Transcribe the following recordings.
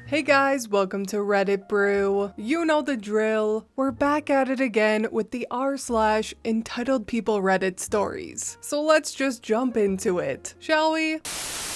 Hey guys, welcome to Reddit Brew. You know the drill. We're back at it again with the r/entitledpeople Reddit stories. So let's just jump into it, shall we?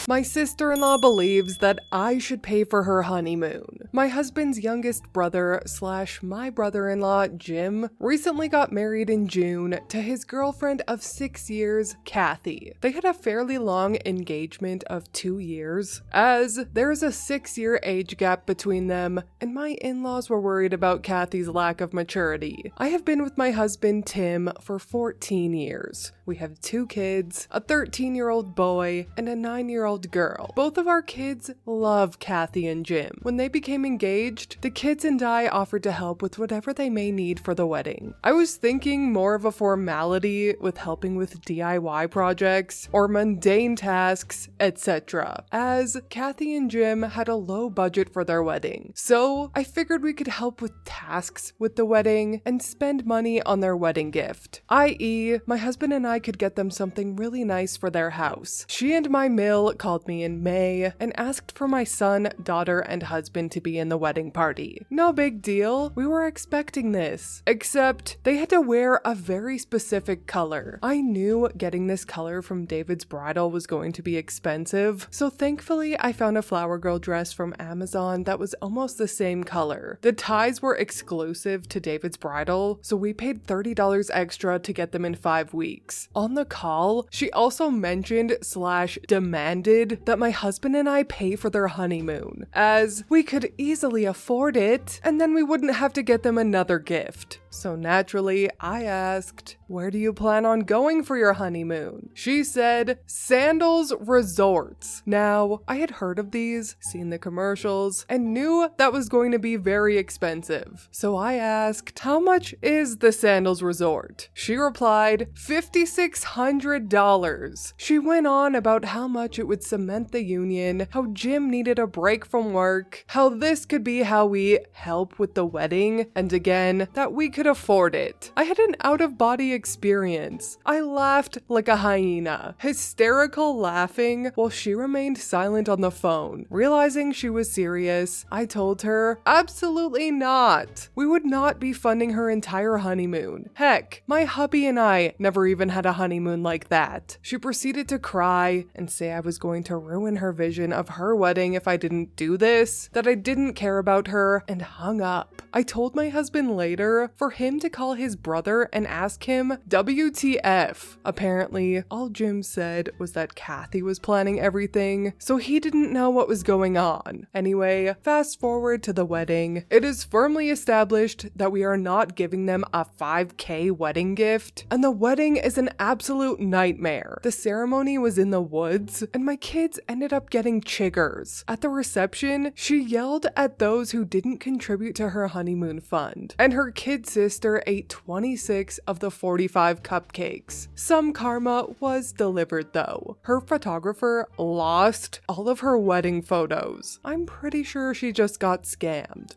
My sister-in-law believes that I should pay for her honeymoon. My husband's youngest brother / my brother-in-law, Jim, recently got married in June to his girlfriend of 6 years, Kathy. They had a fairly long engagement of 2 years, as there's a 6-year age gap between them, and my in-laws were worried about Kathy's lack of maturity. I have been with my husband, Tim, for 14 years. We have 2 kids, a 13-year-old boy, and a 9-year-old girl. Both of our kids love Kathy and Jim. When they became engaged, the kids and I offered to help with whatever they may need for the wedding. I was thinking more of a formality with helping with DIY projects or mundane tasks, etc., as Kathy and Jim had a low budget for their wedding. So I figured we could help with tasks with the wedding and spend money on their wedding gift, i.e., my husband and I could get them something really nice for their house. She and my mill called me in May and asked for my son, daughter, and husband to be in the wedding party. No big deal, we were expecting this, except they had to wear a very specific color. I knew getting this color from David's Bridal was going to be expensive, so thankfully I found a flower girl dress from Amazon that was almost the same color. The ties were exclusive to David's Bridal, so we paid $30 extra to get them in 5 weeks. On the call, she also mentioned / demanded that my husband and I pay for their honeymoon, as we could easily afford it, and then we wouldn't have to get them another gift. So naturally, I asked, "Where do you plan on going for your honeymoon?" She said, "Sandals Resorts." Now, I had heard of these, seen the commercials, and knew that was going to be very expensive. So I asked, "How much is the Sandals Resort?" She replied, $5,600. She went on about how much it would cement the union, how Jim needed a break from work, how this could be how we help with the wedding, and again, that we could afford it. I had an out-of-body experience. I laughed like a hyena, hysterical laughing while she remained silent on the phone. Realizing she was serious, I told her, absolutely not. We would not be funding her entire honeymoon. Heck, my hubby and I never even had a honeymoon like that. She proceeded to cry and say I was going to ruin her vision of her wedding if I didn't do this, that I didn't care about her, and hung up. I told my husband later for him to call his brother and ask him WTF. Apparently, all Jim said was that Kathy was planning everything, so he didn't know what was going on. Anyway, fast forward to the wedding. It is firmly established that we are not giving them a $5,000 wedding gift, and the wedding is an absolute nightmare. The ceremony was in the woods, and my kids ended up getting chiggers. At the reception, she yelled at those who didn't contribute to her honeymoon fund, and her kid sister ate 26 of the 45 cupcakes. Some karma was delivered though. Her photographer lost all of her wedding photos. I'm pretty sure she just got scammed.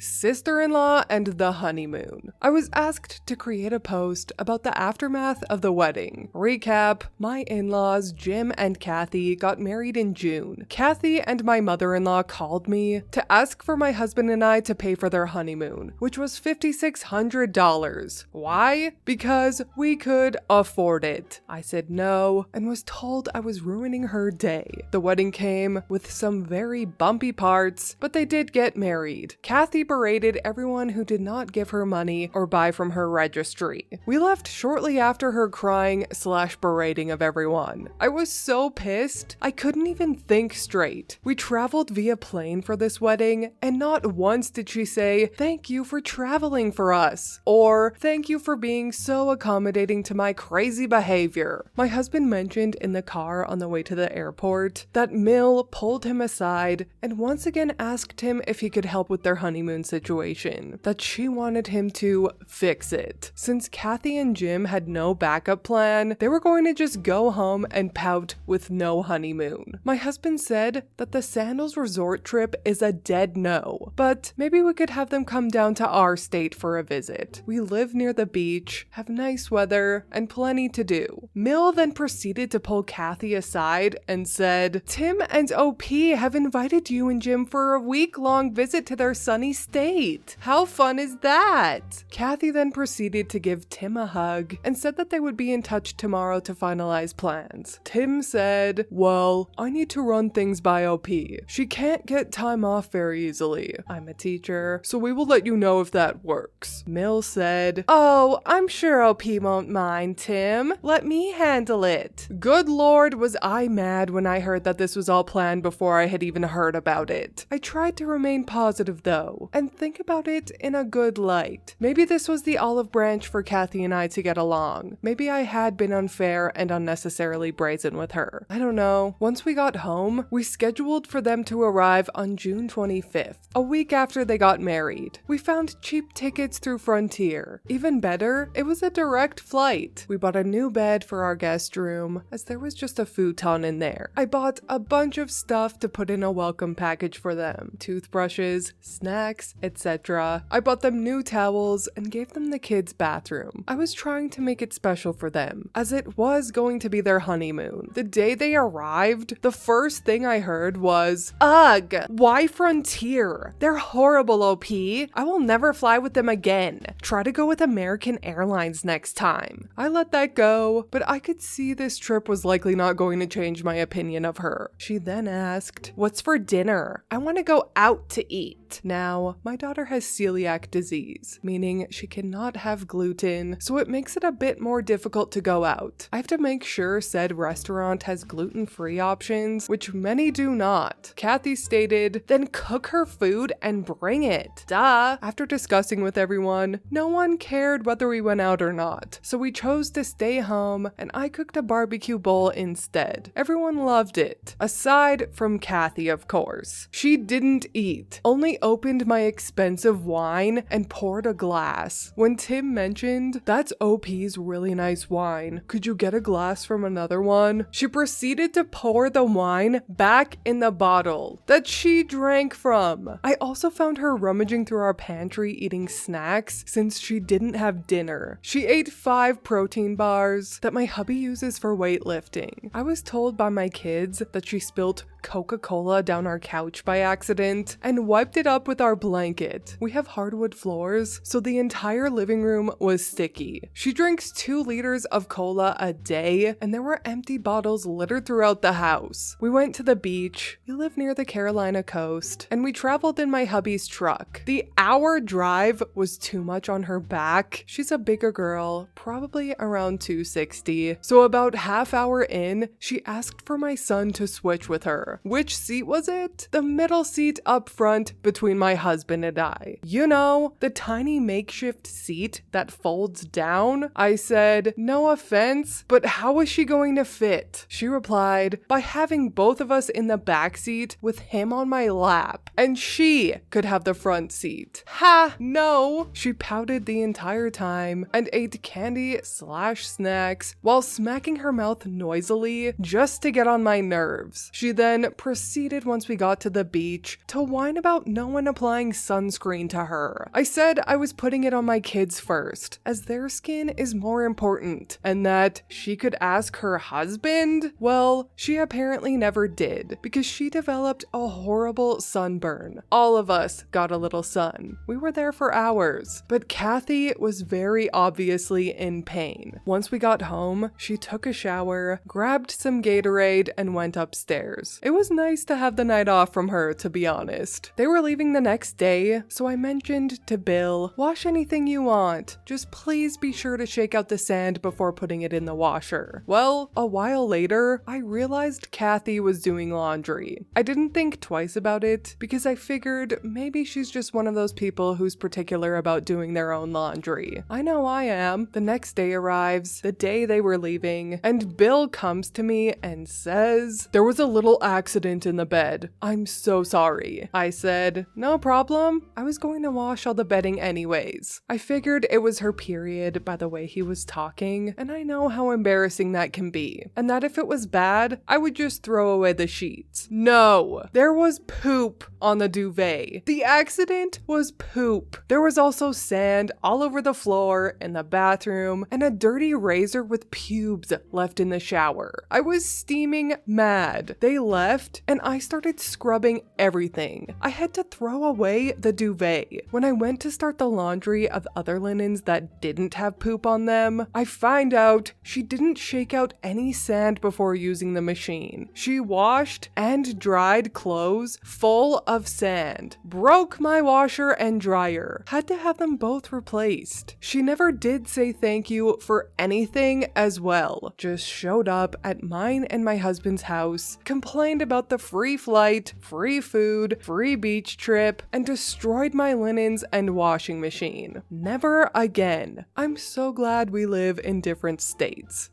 Sister-in-law and the honeymoon. I was asked to create a post about the aftermath of the wedding. Recap: my in-laws, Jim and Kathy, got married in June. Kathy and my mother-in-law called me to ask for my husband and I to pay for their honeymoon, which was $5,600. Why? Because we could afford it. I said no and was told I was ruining her day. The wedding came with some very bumpy parts, but they did get married. Kathy berated everyone who did not give her money or buy from her registry. We left shortly after her crying / berating of everyone. I was so pissed, I couldn't even think straight. We traveled via plane for this wedding, and not once did she say, "Thank you for traveling for us," or "Thank you for being so accommodating to my crazy behavior." My husband mentioned in the car on the way to the airport that Mill pulled him aside and once again asked him if he could help with their honeymoon situation. situation, that she wanted him to fix it. Since Kathy and Jim had no backup plan, they were going to just go home and pout with no honeymoon. My husband said that the Sandals resort trip is a dead no, but maybe we could have them come down to our state for a visit. We live near the beach, have nice weather, and plenty to do. Mil then proceeded to pull Kathy aside and said, "Tim and OP have invited you and Jim for a week-long visit to their sunny state. How fun is that?" Kathy then proceeded to give Tim a hug and said that they would be in touch tomorrow to finalize plans. Tim said, "Well, I need to run things by OP. She can't get time off very easily. I'm a teacher, so we will let you know if that works." Mil said, "Oh, I'm sure OP won't mind, Tim. Let me handle it." Good Lord, was I mad when I heard that this was all planned before I had even heard about it. I tried to remain positive though, and think about it in a good light. Maybe this was the olive branch for Kathy and I to get along. Maybe I had been unfair and unnecessarily brazen with her. I don't know. Once we got home, we scheduled for them to arrive on June 25th, a week after they got married. We found cheap tickets through Frontier. Even better, it was a direct flight. We bought a new bed for our guest room, as there was just a futon in there. I bought a bunch of stuff to put in a welcome package for them. Toothbrushes, snacks, etc. I bought them new towels and gave them the kids' bathroom. I was trying to make it special for them, as it was going to be their honeymoon. The day they arrived, the first thing I heard was, "Ugh, why Frontier? They're horrible, OP. I will never fly with them again. Try to go with American Airlines next time." I let that go, but I could see this trip was likely not going to change my opinion of her. She then asked, "What's for dinner? I want to go out to eat." Now, my daughter has celiac disease, meaning she cannot have gluten, so it makes it a bit more difficult to go out. I have to make sure said restaurant has gluten-free options, which many do not. Kathy stated, "Then cook her food and bring it." Duh! After discussing with everyone, no one cared whether we went out or not, so we chose to stay home and I cooked a barbecue bowl instead. Everyone loved it, aside from Kathy, of course. She didn't eat, only opened my expensive wine and poured a glass. When Tim mentioned, "That's OP's really nice wine, could you get a glass from another one?" she proceeded to pour the wine back in the bottle that she drank from. I also found her rummaging through our pantry eating snacks since she didn't have dinner. She ate 5 protein bars that my hubby uses for weightlifting. I was told by my kids that she spilt Coca-Cola down our couch by accident and wiped it up with our blanket. We have hardwood floors, so the entire living room was sticky. She drinks 2 liters of cola a day, and there were empty bottles littered throughout the house. We went to the beach. We live near the Carolina coast, and we traveled in my hubby's truck. The hour drive was too much on her back. She's a bigger girl, probably around 260, so about half hour in, she asked for my son to switch with her. Which seat was it? The middle seat up front between my husband and I. You know, the tiny makeshift seat that folds down? I said, "No offense, but how is she going to fit?" She replied, "By having both of us in the back seat with him on my lap, and she could have the front seat." Ha! No! She pouted the entire time and ate candy/snacks while smacking her mouth noisily just to get on my nerves. She then proceeded once we got to the beach to whine about no one applying sunscreen to her. I said I was putting it on my kids first, as their skin is more important, and that she could ask her husband? Well, she apparently never did, because she developed a horrible sunburn. All of us got a little sun. We were there for hours, but Kathy was very obviously in pain. Once we got home, she took a shower, grabbed some Gatorade, and went upstairs. It was nice to have the night off from her, to be honest. They were leaving the next day, so I mentioned to Bill, "Wash anything you want. Just please be sure to shake out the sand before putting it in the washer." Well, a while later, I realized Kathy was doing laundry. I didn't think twice about it, because I figured maybe she's just one of those people who's particular about doing their own laundry. I know I am. The next day arrives, the day they were leaving, and Bill comes to me and says, "There was a little accident in the bed. I'm so sorry." I said, "No problem. I was going to wash all the bedding anyways. I figured it was her period by the way he was talking, and I know how embarrassing that can be, and that if it was bad, I would just throw away the sheets. No, there was poop on the duvet. The accident was poop. There was also sand all over the floor in the bathroom and a dirty razor with pubes left in the shower. I was steaming mad. They left and I started scrubbing everything. I had to throw away the duvet. When I went to start the laundry of other linens that didn't have poop on them, I find out she didn't shake out any sand before using the machine. She washed and dried clothes full of sand. Broke my washer and dryer. Had to have them both replaced. She never did say thank you for anything as well. Just showed up at mine and my husband's house, complained about the free flight, free food, free beach trip, and destroyed my linens and washing machine. Never again. I'm so glad we live in different states.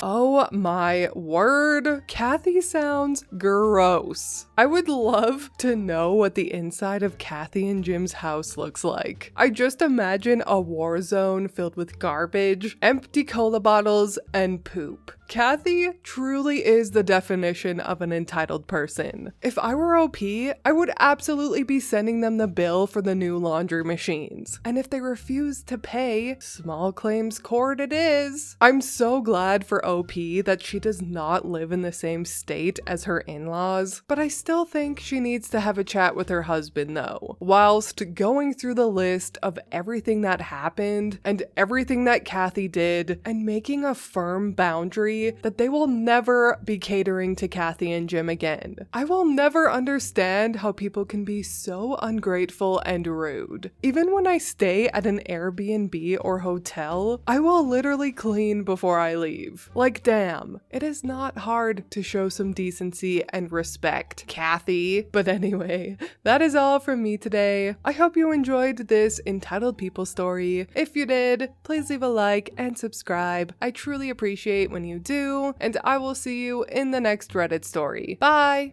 Oh my word, Kathy sounds gross. I would love to know what the inside of Kathy and Jim's house looks like. I just imagine a war zone filled with garbage, empty cola bottles, and poop. Kathy truly is the definition of an entitled person. If I were OP, I would absolutely be sending them the bill for the new laundry machines. And if they refuse to pay, small claims court it is. I'm so glad for OP that she does not live in the same state as her in-laws, but I still think she needs to have a chat with her husband though. Whilst going through the list of everything that happened and everything that Kathy did and making a firm boundary that they will never be catering to Kathy and Jim again. I will never understand how people can be so ungrateful and rude. Even when I stay at an Airbnb or hotel, I will literally clean before I leave. Like, damn, it is not hard to show some decency and respect, Kathy. But anyway, that is all from me today. I hope you enjoyed this Entitled People story. If you did, please leave a like and subscribe. I truly appreciate when you do, and I will see you in the next Reddit story. Bye!